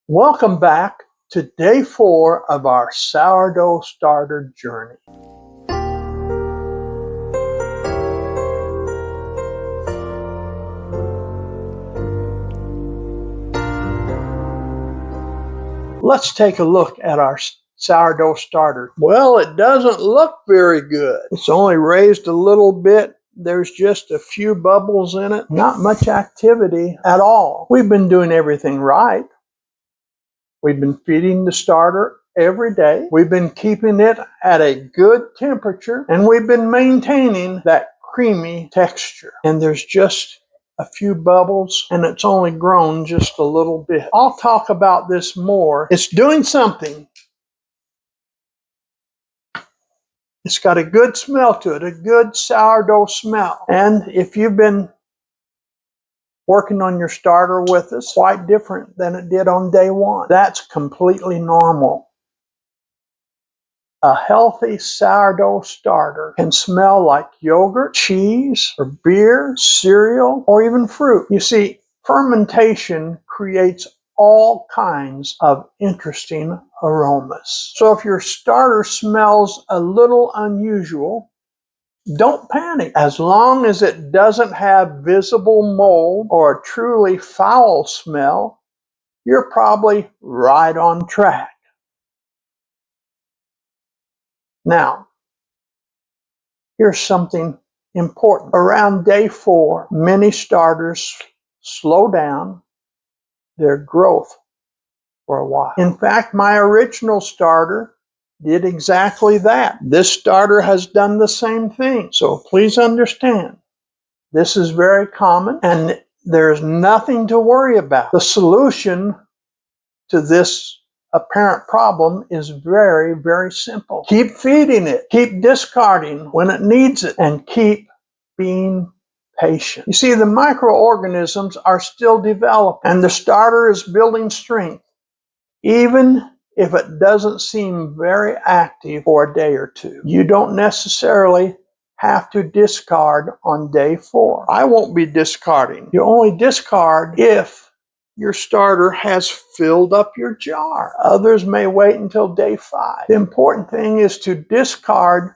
Welcome back to day 4 of our sourdough starter journey. Let's take a look at our sourdough starter. Well, it doesn't look very good. It's only raised a little bit. There's just a few bubbles in it. Not much activity at all. We've been doing everything right. We've been feeding the starter every day. We've been keeping it at a good temperature, and we've been maintaining that creamy texture. And there's just a few bubbles, and it's only grown just a little bit. I'll talk about this more. It's doing something. It's got a good smell to it, a good sourdough smell. And if you've been working on your starter with us, quite different than it did on day 1. That's completely normal. A healthy sourdough starter can smell like yogurt, cheese, or beer, cereal, or even fruit. You see, fermentation creates all kinds of interesting aromas. So if your starter smells a little unusual, don't panic. As long as it doesn't have visible mold or a truly foul smell, you're probably right on track. Now, here's something important. Around day 4, many starters slow down their growth for a while. In fact, my original starter did exactly that. This starter has done the same thing. So please understand, this is very common and there's nothing to worry about. The solution to this apparent problem is very, very simple. Keep feeding it, keep discarding when it needs it, and keep being patient. You see, the microorganisms are still developing, and the starter is building strength, even if it doesn't seem very active for a day or two. You don't necessarily have to discard on day 4. I won't be discarding. You only discard if your starter has filled up your jar. Others may wait until day 5. The important thing is to discard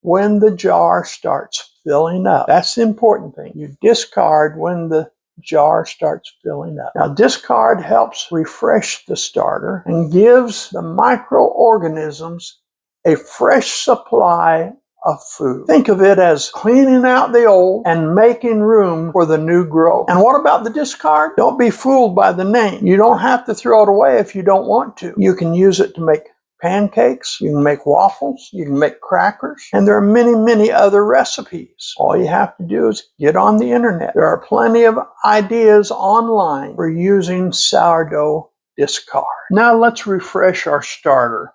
when the jar starts filling up. That's the important thing. You discard when the jar starts filling up. Now, discard helps refresh the starter and gives the microorganisms a fresh supply of food. Think of it as cleaning out the old and making room for the new growth. And what about the discard? Don't be fooled by the name. You don't have to throw it away if you don't want to. You can use it to make pancakes, you can make waffles, you can make crackers, and there are many, many other recipes. All you have to do is get on the internet. There are plenty of ideas online for using sourdough discard. Now let's refresh our starter.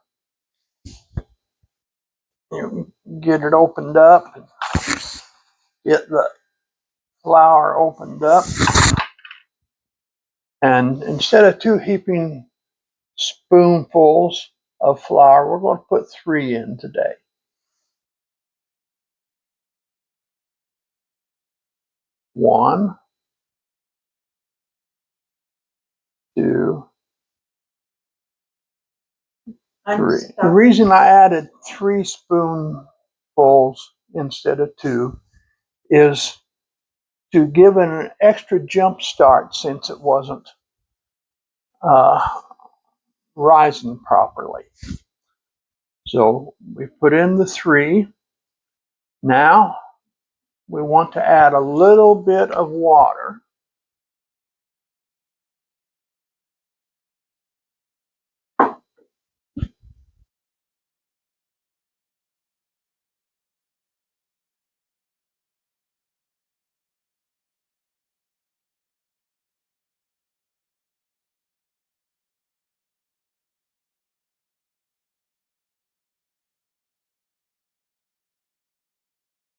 Get it opened up, get the flour opened up, and instead of 2 heaping spoonfuls of flour, we're going to put 3 in today. One, 2, 3. The reason I added 3 spoonfuls instead of 2 is to give it an extra jump start since it wasn't rising properly. So we put in the 3. Now we want to add a little bit of water.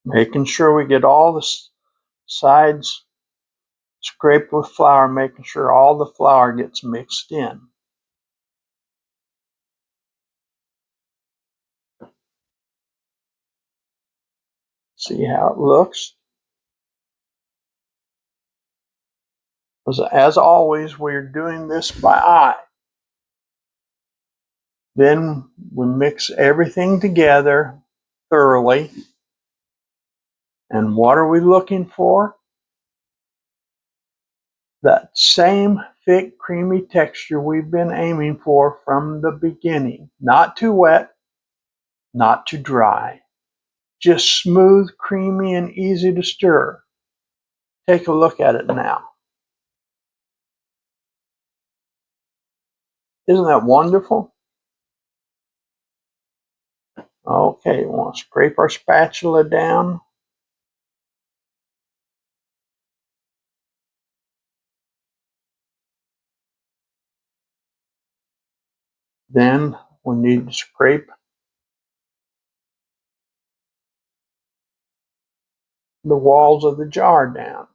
Making sure we get all the sides scraped with flour, making sure all the flour gets mixed in. See how it looks? As always, we're doing this by eye. Then we mix everything together thoroughly. And what are we looking for? That same thick, creamy texture we've been aiming for from the beginning. Not too wet, not too dry. Just smooth, creamy, and easy to stir. Take a look at it now. Isn't that wonderful? Okay, we'll scrape our spatula down. Then we need to scrape the walls of the jar down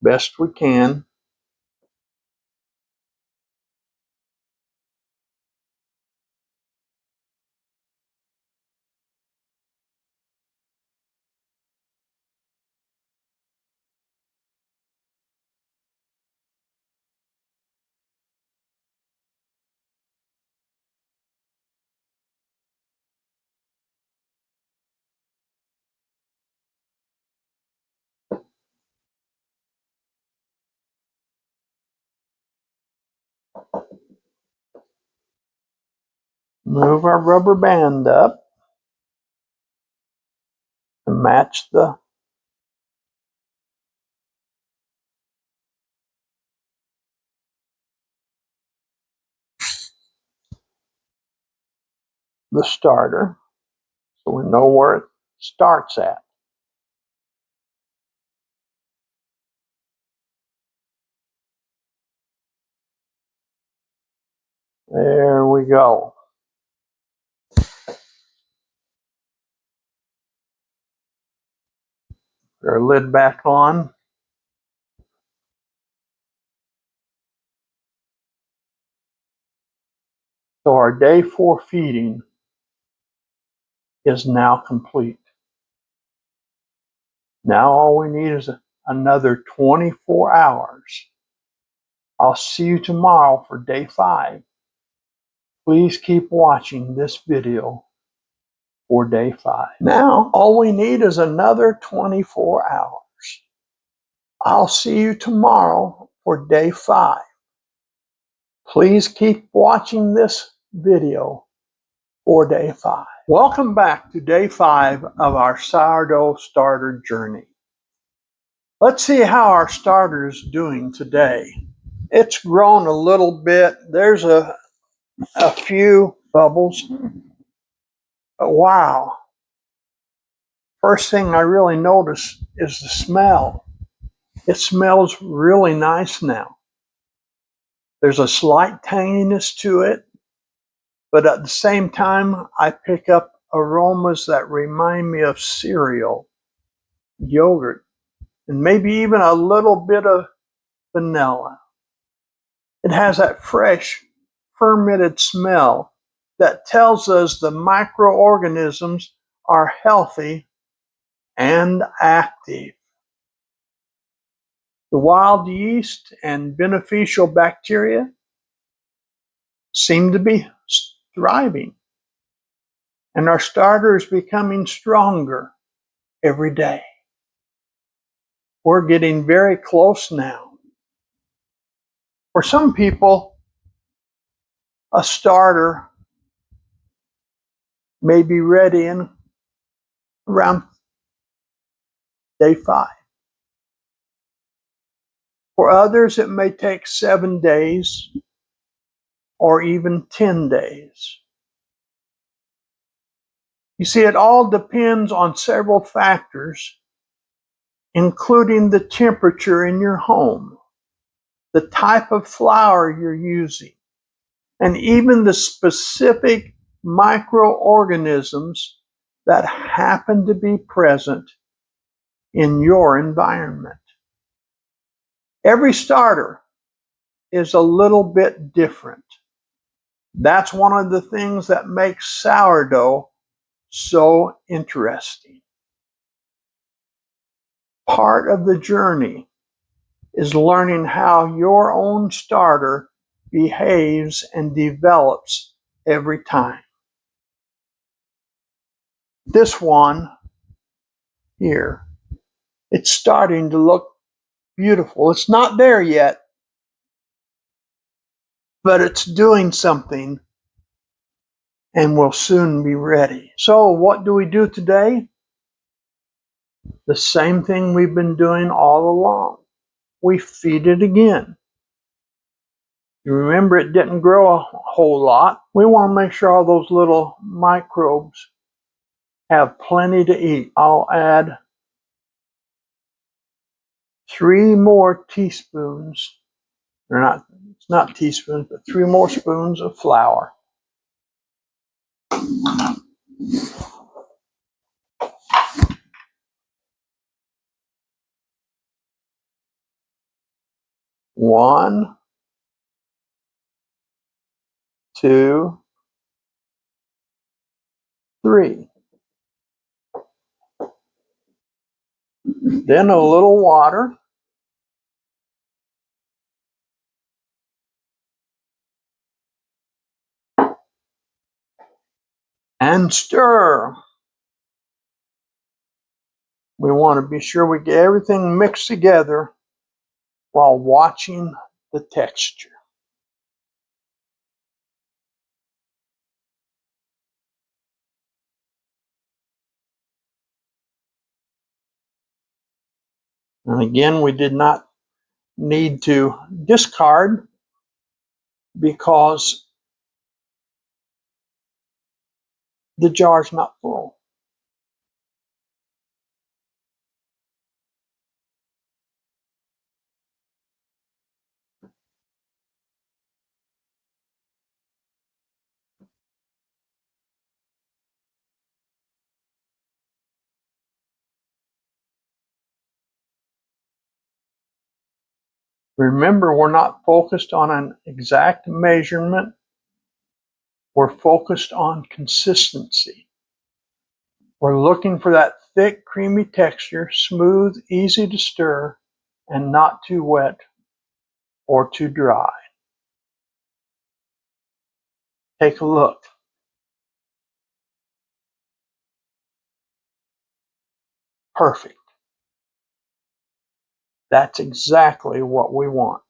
best we can. Move our rubber band up to match the starter so we know where it starts at. There we go. Put our lid back on. So our day 4 feeding is now complete. Now all we need is another 24 hours. I'll see you tomorrow for day 5. Please keep watching this video for day 5. Now all we need is another 24 hours. I'll see you tomorrow for day 5. Please keep watching this video for day 5. Welcome back to day 5 of our sourdough starter journey. Let's see how our starter is doing today. It's grown a little bit. There's a few bubbles. Wow. First thing I really notice is the smell. It smells really nice now. There's a slight tanginess to it, but at the same time, I pick up aromas that remind me of cereal, yogurt, and maybe even a little bit of vanilla. It has that fresh, fermented smell that tells us the microorganisms are healthy and active. The wild yeast and beneficial bacteria seem to be thriving, and our starter is becoming stronger every day. We're getting very close now. For some people, a starter may be ready in around day 5. For others, it may take 7 days or even 10 days. You see, it all depends on several factors, including the temperature in your home, the type of flour you're using, and even the specific microorganisms that happen to be present in your environment. Every starter is a little bit different. That's one of the things that makes sourdough so interesting. Part of the journey is learning how your own starter behaves and develops every time. This one here, it's starting to look beautiful. It's not there yet, but it's doing something and will soon be ready. So what do we do today? The same thing we've been doing all along. We feed it again. You remember it didn't grow a whole lot. We want to make sure all those little microbes have plenty to eat. I'll add 3 more teaspoons, or not, it's not teaspoons, but 3 more spoons of flour. One, two, three. Then a little water. And stir. We want to be sure we get everything mixed together while watching the texture. And again, we did not need to discard because the jar's not full. Remember, we're not focused on an exact measurement. We're focused on consistency. We're looking for that thick, creamy texture, smooth, easy to stir, and not too wet or too dry. Take a look. Perfect. That's exactly what we want.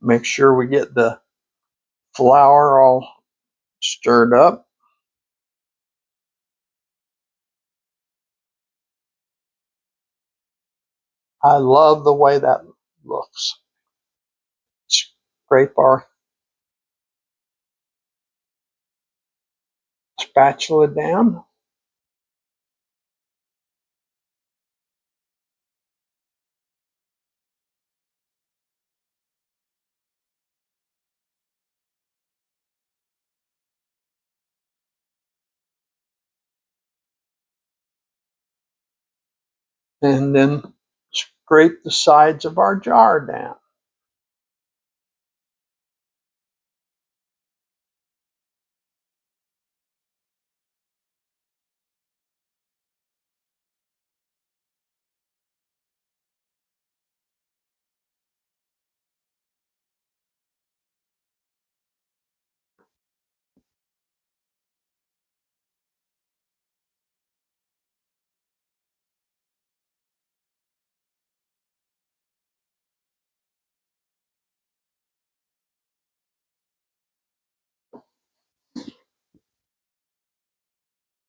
Make sure we get the flour all stirred up. I love the way that looks. Scrape our spatula down. And then scrape the sides of our jar down.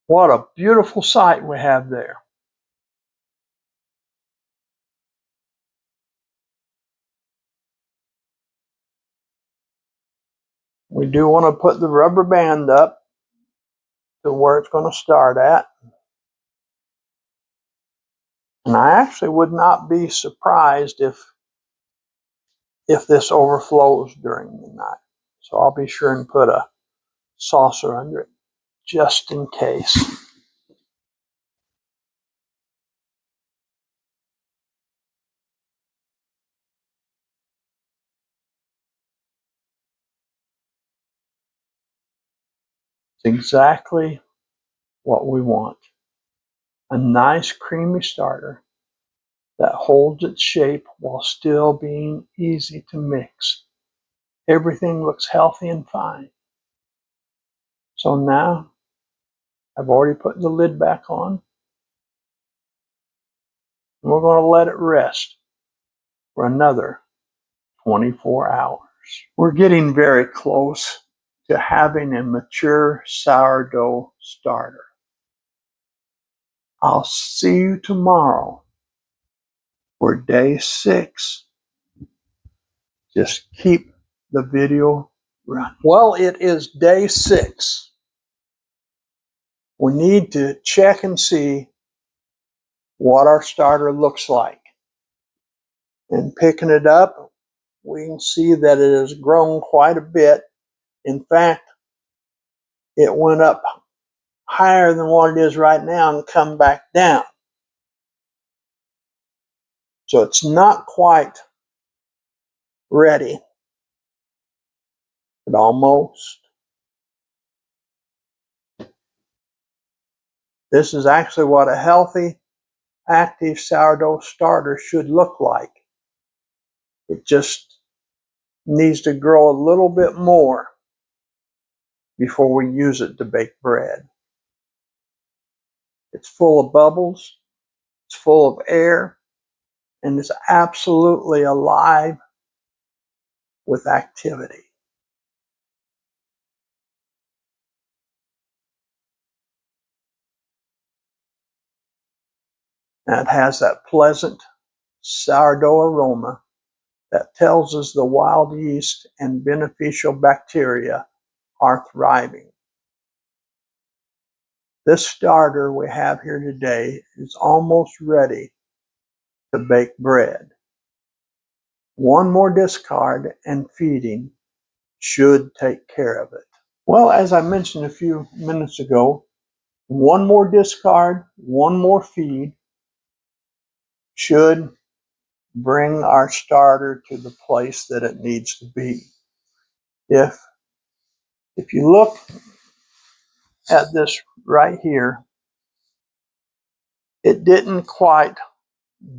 What a beautiful sight we have there. We do want to put the rubber band up to where it's going to start at. And I actually would not be surprised if this overflows during the night. So I'll be sure and put a saucer under it just in case. It's exactly what we want. A nice creamy starter that holds its shape while still being easy to mix. Everything looks healthy and fine. So now I've already put the lid back on. And we're going to let it rest for another 24 hours. We're getting very close to having a mature sourdough starter. I'll see you tomorrow for day 6. Just keep the video running. Well, it is day 6. We need to check and see what our starter looks like. And picking it up, we can see that it has grown quite a bit. In fact, it went up higher than what it is right now and come back down. So it's not quite ready, but almost. This is actually what a healthy, active sourdough starter should look like. It just needs to grow a little bit more before we use it to bake bread. It's full of bubbles, it's full of air, and it's absolutely alive with activity. And it has that pleasant sourdough aroma that tells us the wild yeast and beneficial bacteria are thriving. This starter we have here today is almost ready to bake bread. One more discard and feeding should take care of it. Well, as I mentioned a few minutes ago, one more discard, one more feed should bring our starter to the place that it needs to be. If you look at this right here, it didn't quite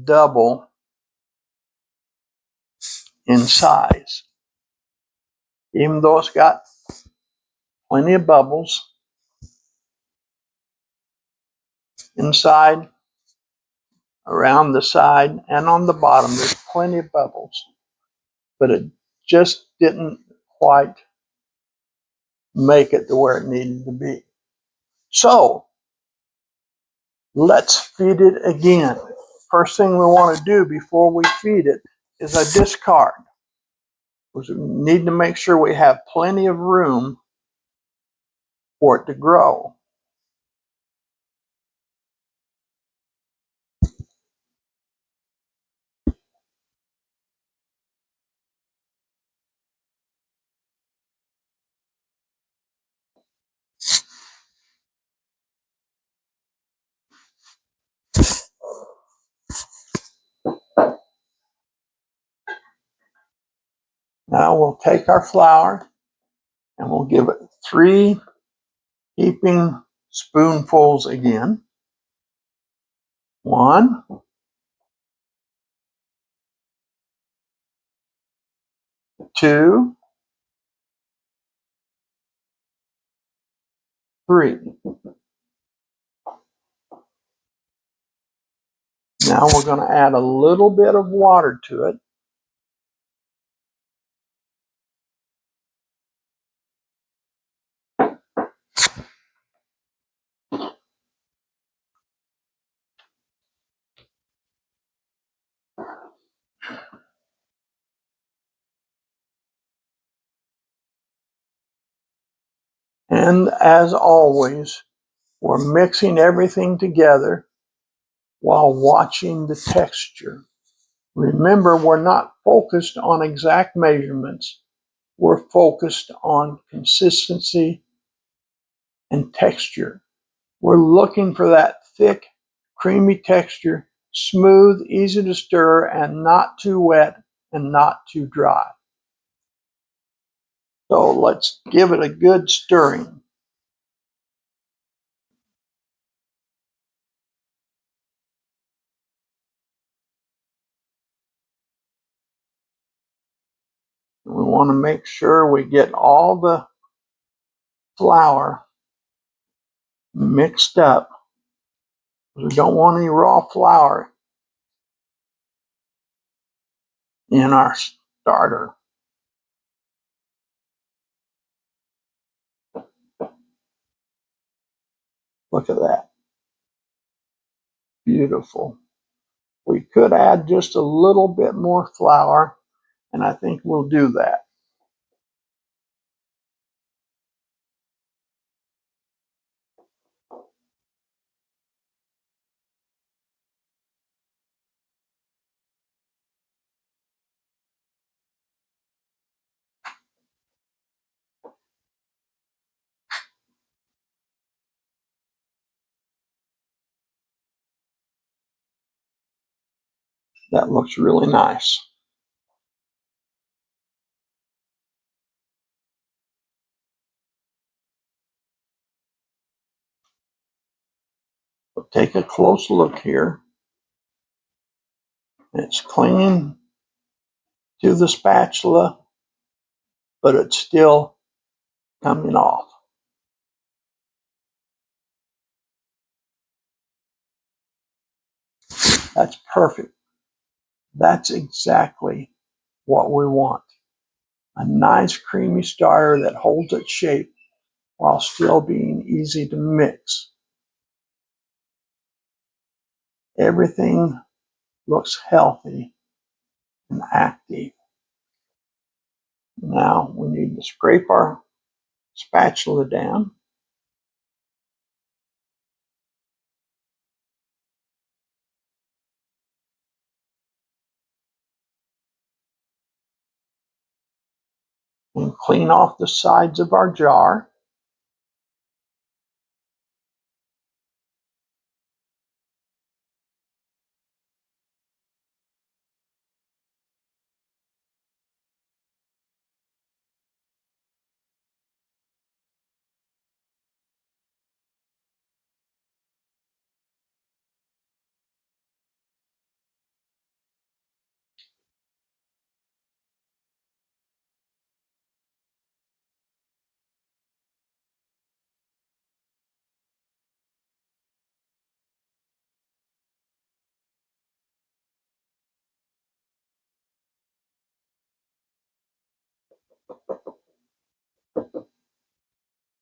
double in size. Even though it's got plenty of bubbles inside, around the side, and on the bottom, there's plenty of bubbles. But it just didn't quite make it to where it needed to be. So, let's feed it again. First thing we want to do before we feed it is a discard. We need to make sure we have plenty of room for it to grow. Now we'll take our flour and we'll give it 3 heaping spoonfuls again. 1, 2, 3. Now we're going to add a little bit of water to it. And as always, we're mixing everything together while watching the texture. Remember, we're not focused on exact measurements. We're focused on consistency and texture. We're looking for that thick, creamy texture, smooth, easy to stir, and not too wet and not too dry. So let's give it a good stirring. We want to make sure we get all the flour mixed up. We don't want any raw flour in our starter. Look at that. Beautiful. We could add just a little bit more flour, and I think we'll do that. That looks really nice. So take a close look here. It's clinging to the spatula, but it's still coming off. That's perfect. That's exactly what we want. A nice creamy starter that holds its shape while still being easy to mix. Everything looks healthy and active. Now we need to scrape our spatula down. And clean off the sides of our jar.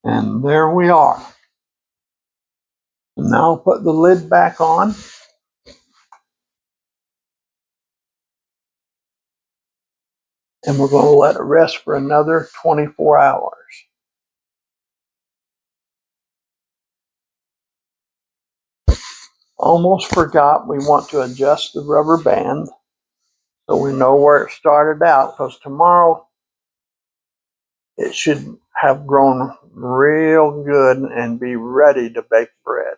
And there we are. Now put the lid back on. And we're going to let it rest for another 24 hours. Almost forgot we want to adjust the rubber band so we know where it started out, because tomorrow it should have grown real good and be ready to bake bread.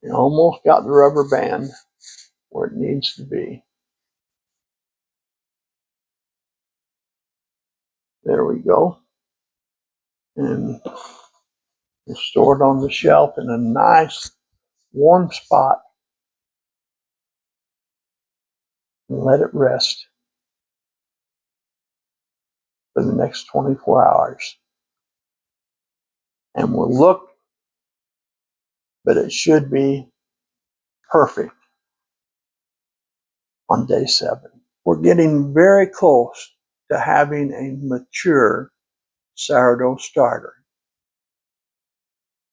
You almost got the rubber band where it needs to be. There we go. And we'll store it on the shelf in a nice warm spot and let it rest for the next 24 hours. And we'll look, but it should be perfect on day 7. We're getting very close to having a mature sourdough starter.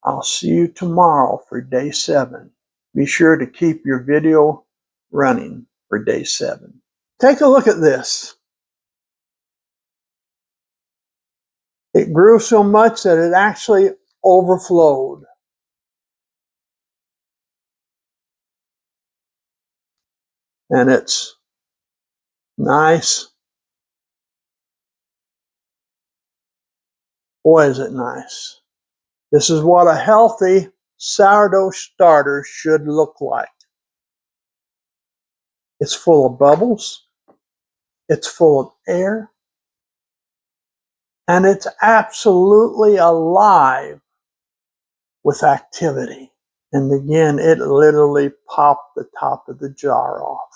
I'll see you tomorrow for day 7. Be sure to keep your video running for day 7. Take a look at this. It grew so much that it actually overflowed. And it's nice. Boy, is it nice. This is what a healthy sourdough starter should look like. It's full of bubbles. It's full of air. And it's absolutely alive with activity. And again, it literally popped the top of the jar off.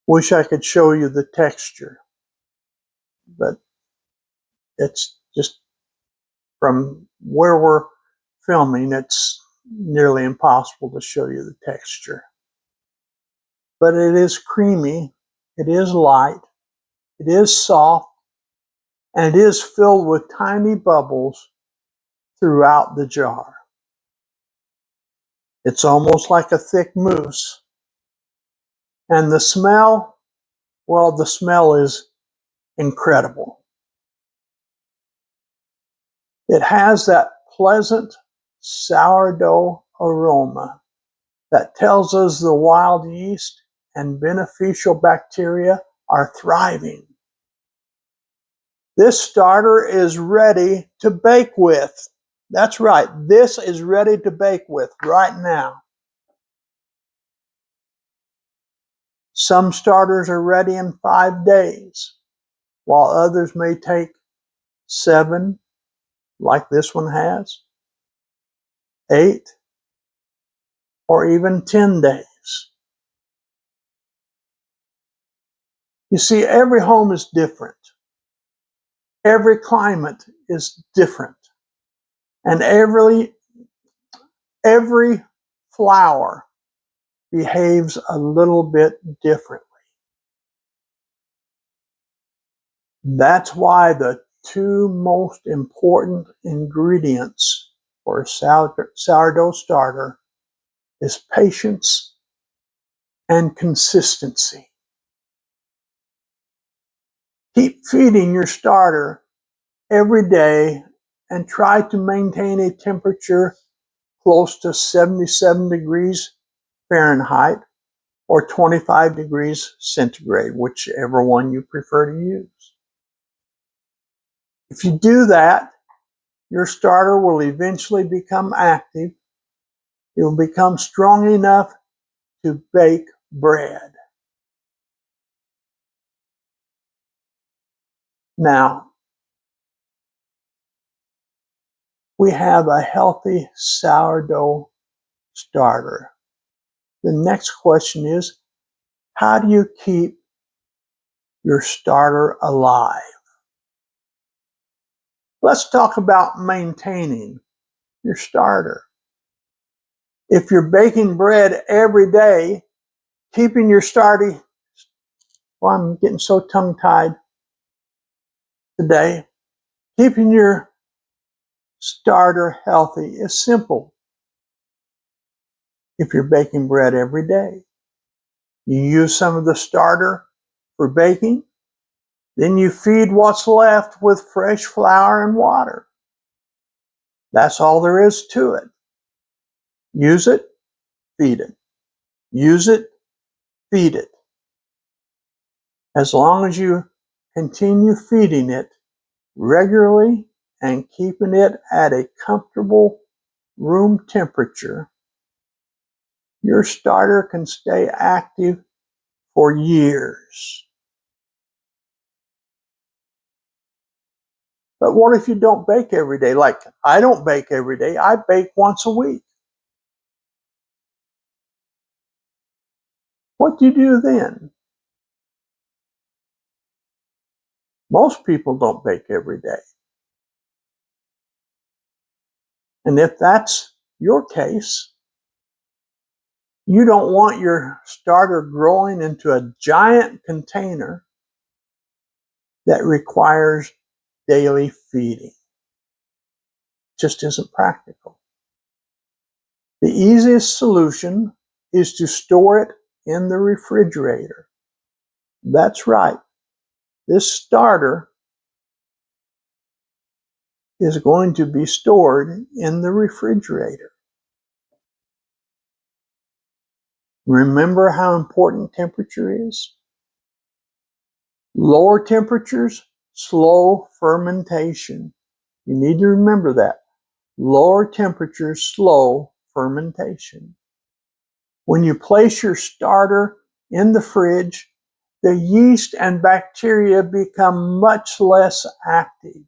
Wish I could show you the texture, but it's just from where we're filming, it's nearly impossible to show you the texture. But it is creamy, it is light, it is soft, and it is filled with tiny bubbles throughout the jar. It's almost like a thick mousse. And the smell, well, the smell is incredible. It has that pleasant sourdough aroma that tells us the wild yeast and beneficial bacteria are thriving. This starter is ready to bake with. That's right, this is ready to bake with right now. Some starters are ready in 5 days, while others may take 7, like this one has, 8, or even 10 days. You see, every home is different. Every climate is different. And every flour behaves a little bit differently. That's why the 2 most important ingredients for a sourdough starter is patience and consistency. Keep feeding your starter every day and try to maintain a temperature close to 77 degrees Fahrenheit or 25 degrees centigrade, whichever one you prefer to use. If you do that, your starter will eventually become active. It will become strong enough to bake bread. Now, we have a healthy sourdough starter. The next question is, how do you keep your starter alive? Let's talk about maintaining your starter. If you're baking bread every day, keeping your starter, well, I'm getting so tongue-tied today, keeping your starter healthy is simple. If you're baking bread every day, you use some of the starter for baking, then you feed what's left with fresh flour and water. That's all there is to it. Use it, feed it. Use it, feed it. As long as you continue feeding it regularly and keeping it at a comfortable room temperature, your starter can stay active for years. But what if you don't bake every day? Like, I don't bake every day. I bake once a week. What do you do then? Most people don't bake every day. And if that's your case, you don't want your starter growing into a giant container that requires daily feeding. It just isn't practical. The easiest solution is to store it in the refrigerator. That's right. This starter is going to be stored in the refrigerator. Remember how important temperature is? Lower temperatures, slow fermentation. You need to remember that. Lower temperatures, slow fermentation. When you place your starter in the fridge, the yeast and bacteria become much less active.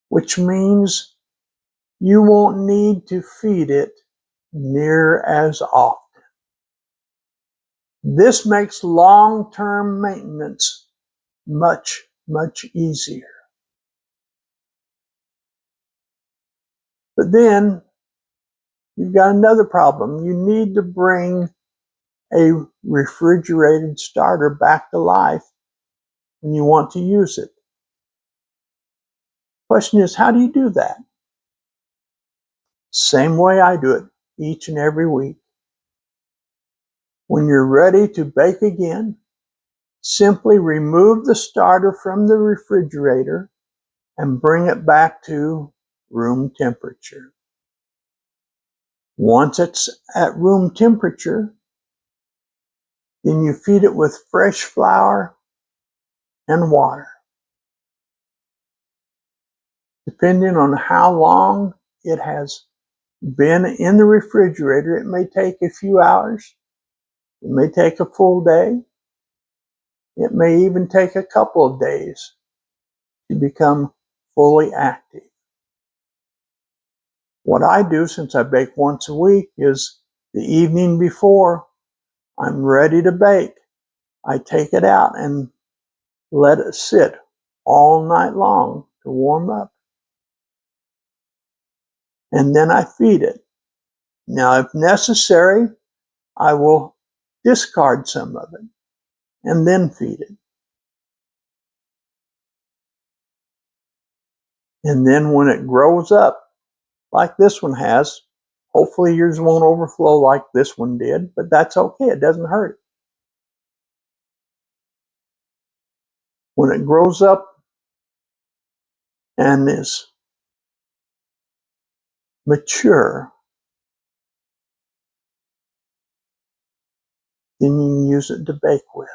which means you won't need to feed it near as often. This makes long-term maintenance much, much easier. But then you've got another problem. You need to bring a refrigerated starter back to life when you want to use it. Question is, how do you do that? Same way I do it each and every week. When you're ready to bake again, simply remove the starter from the refrigerator and bring it back to room temperature. Once it's at room temperature, then you feed it with fresh flour and water. Depending on how long it has been in the refrigerator, it may take a few hours, it may take a full day, it may even take a couple of days to become fully active. What I do, since I bake once a week, is the evening before I'm ready to bake, I take it out and let it sit all night long to warm up. And then I feed it. Now, if necessary, I will discard some of it and then feed it. And then when it grows up, like this one has, hopefully yours won't overflow like this one did, but that's okay, it doesn't hurt. When it grows up and is mature, then you can use it to bake with.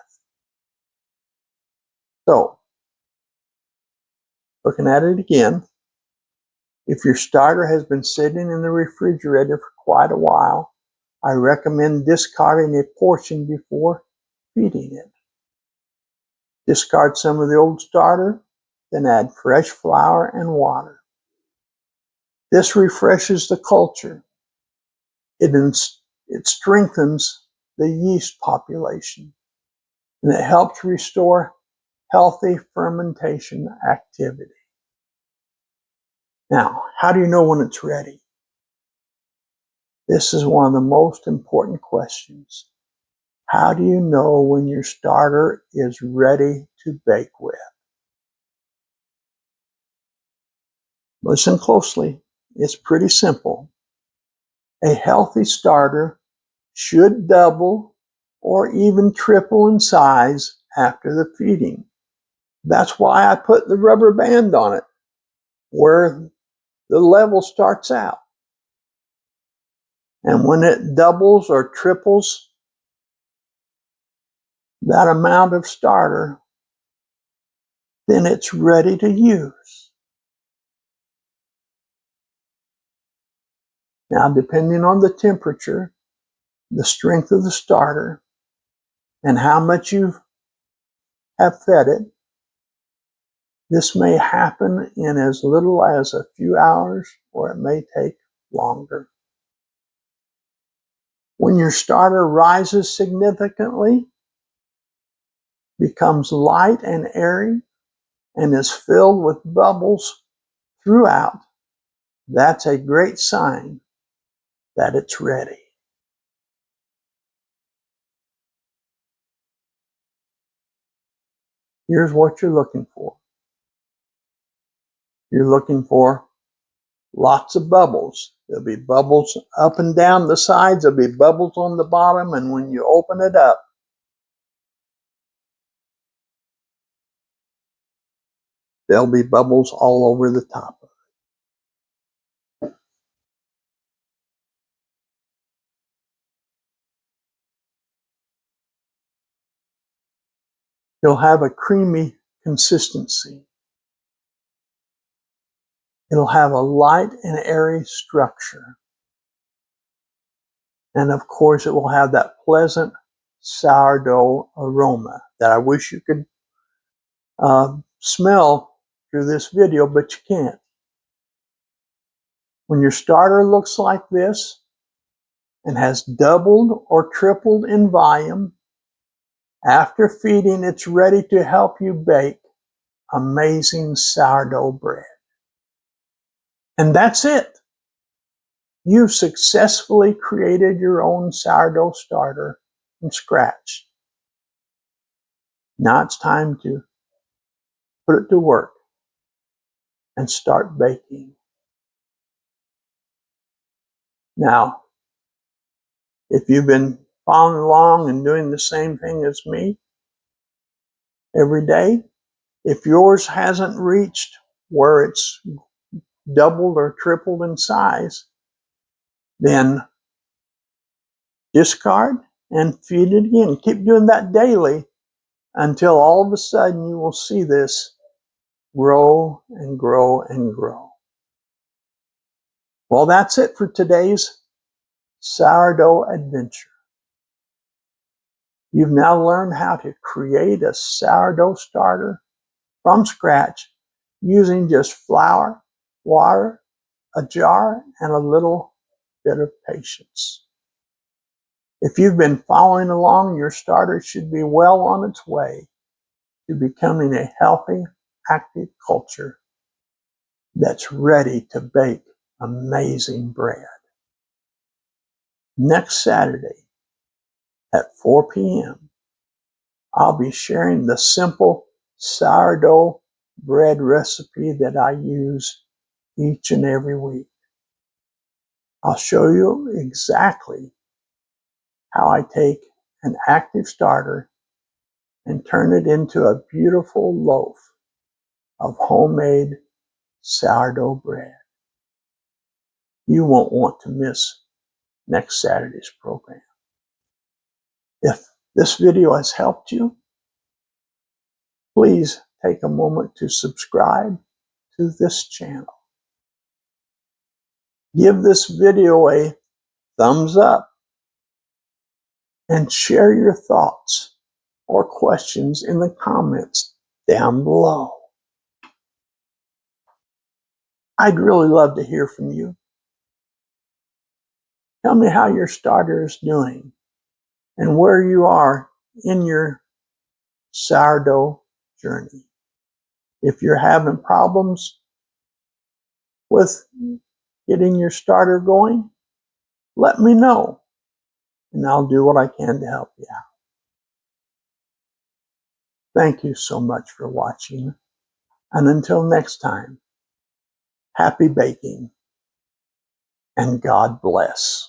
So, looking at it again, if your starter has been sitting in the refrigerator for quite a while, I recommend discarding a portion before feeding it. Discard some of the old starter, then add fresh flour and water. This refreshes the culture. It strengthens the yeast population, and it helps restore healthy fermentation activity. Now, how do you know when it's ready? This is one of the most important questions. How do you know when your starter is ready to bake with? Listen closely. It's pretty simple. A healthy starter should double or even triple in size after the feeding. That's why I put the rubber band on it, where the level starts out. And when it doubles or triples that amount of starter, then it's ready to use. Now, depending on the temperature, the strength of the starter, and how much you have fed it, this may happen in as little as a few hours, or it may take longer. When your starter rises significantly, becomes light and airy, and is filled with bubbles throughout, that's a great sign that it's ready. Here's what you're looking for. You're looking for lots of bubbles. There'll be bubbles up and down the sides, there'll be bubbles on the bottom, and when you open it up, there'll be bubbles all over the top of it. You'll have a creamy consistency. It'll have a light and airy structure. And of course, it will have that pleasant sourdough aroma that I wish you could smell through this video, but you can't. When your starter looks like this and has doubled or tripled in volume, after feeding, it's ready to help you bake amazing sourdough bread. And that's it. You've successfully created your own sourdough starter from scratch. Now it's time to put it to work and start baking. Now, if you've been following along and doing the same thing as me every day, if yours hasn't reached where it's doubled or tripled in size, then discard and feed it again. Keep doing that daily until all of a sudden you will see this grow and grow and grow. Well, that's it for today's sourdough adventure. You've now learned how to create a sourdough starter from scratch using just flour, water, a jar, and a little bit of patience. If you've been following along, your starter should be well on its way to becoming a healthy, active culture that's ready to bake amazing bread. Next Saturday at 4 p.m., I'll be sharing the simple sourdough bread recipe that I use each and every week. I'll show you exactly how I take an active starter and turn it into a beautiful loaf of homemade sourdough bread. You won't want to miss next Saturday's program. If this video has helped you, please take a moment to subscribe to this channel. Give this video a thumbs up and share your thoughts or questions in the comments down below. I'd really love to hear from you. Tell me how your starter is doing and where you are in your sourdough journey. If you're having problems with getting your starter going, let me know and I'll do what I can to help you out. Thank you so much for watching, and until next time, happy baking and God bless.